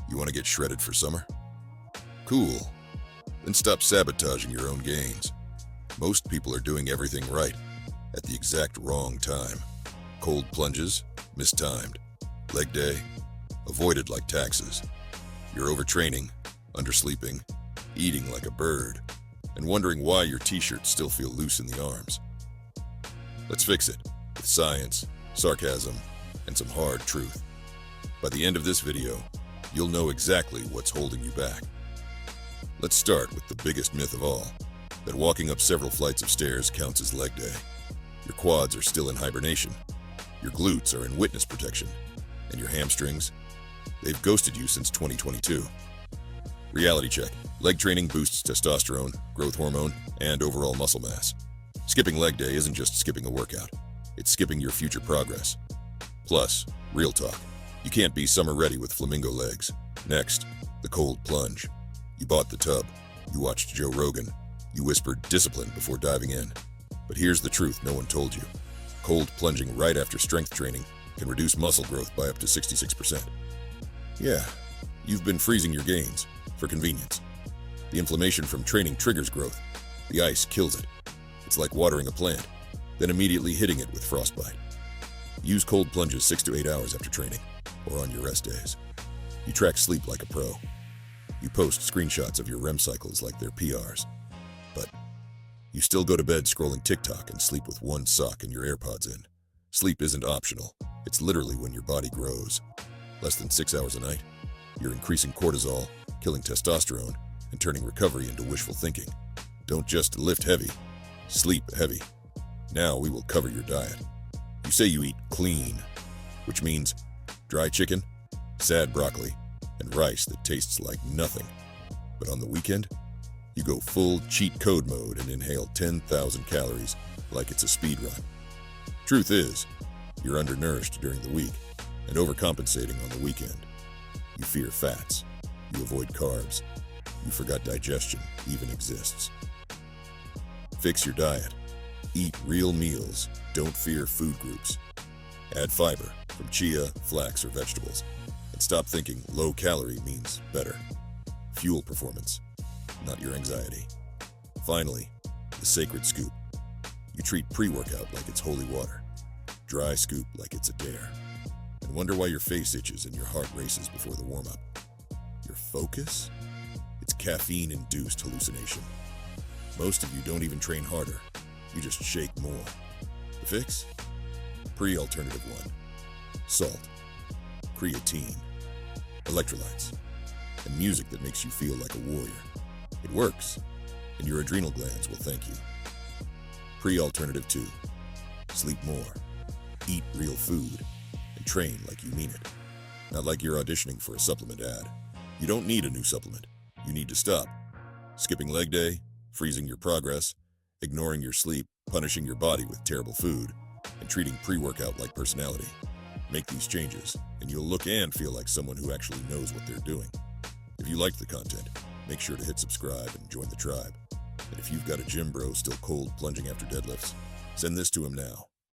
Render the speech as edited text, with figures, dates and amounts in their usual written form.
You want to get shredded for summer? Cool. Then stop sabotaging your own gains. Most people are doing everything right at the exact wrong time. Cold plunges, mistimed. Leg day, avoided like taxes. You're overtraining, undersleeping, eating like a bird, and wondering why your t-shirts still feel loose in the arms. Let's fix it with science, sarcasm, and some hard truth. By the end of this video, you'll know exactly what's holding you back. Let's start with the biggest myth of all, that walking up several flights of stairs counts as leg day. Your quads are still in hibernation, your glutes are in witness protection, and your hamstrings, they've ghosted you since 2022. Reality check. Leg training boosts testosterone, growth hormone, and overall muscle mass. Skipping leg day isn't just skipping a workout, it's skipping your future progress. Plus, real talk, you can't be summer ready with flamingo legs. Next, the cold plunge. You bought the tub, you watched Joe Rogan, you whispered discipline before diving in. But here's the truth no one told you. Cold plunging right after strength training can reduce muscle growth by up to 66%. Yeah, you've been freezing your gains for convenience. The inflammation from training triggers growth. The ice kills it. It's like watering a plant, then immediately hitting it with frostbite. Use cold plunges 6 to 8 hours after training, or on your rest days. You track sleep like a pro. You post screenshots of your REM cycles like they're PRs. But you still go to bed scrolling TikTok and sleep with one sock and your AirPods in. Sleep isn't optional. It's literally when your body grows. Less than 6 hours a night, you're increasing cortisol, killing testosterone, and turning recovery into wishful thinking. Don't just lift heavy, sleep heavy. Now we will cover your diet. You say you eat clean, which means dry chicken, sad broccoli, and rice that tastes like nothing. But on the weekend, you go full cheat code mode and inhale 10,000 calories like it's a speed run. Truth is, you're undernourished during the week and overcompensating on the weekend. You fear fats. You avoid carbs. You forgot digestion even exists. Fix your diet. Eat real meals. Don't fear food groups. Add fiber from chia, flax, or vegetables. And stop thinking low calorie means better. Fuel performance, not your anxiety. Finally, the sacred scoop. You treat pre-workout like it's holy water. Dry scoop like it's a dare. And wonder why your face itches and your heart races before the warm-up. Your focus? It's caffeine-induced hallucination. Most of you don't even train harder. You just shake more. The fix? Pre-alternative 1. Salt, creatine, electrolytes, and music that makes you feel like a warrior. It works, and your adrenal glands will thank you. Pre-alternative 2. Sleep more, eat real food, and train like you mean it. Not like you're auditioning for a supplement ad. You don't need a new supplement. You need to stop skipping leg day, freezing your progress, ignoring your sleep, punishing your body with terrible food, and treating pre-workout like personality. Make these changes, and you'll look and feel like someone who actually knows what they're doing. If you liked the content, make sure to hit subscribe and join the tribe. And if you've got a gym bro still cold plunging after deadlifts, send this to him now.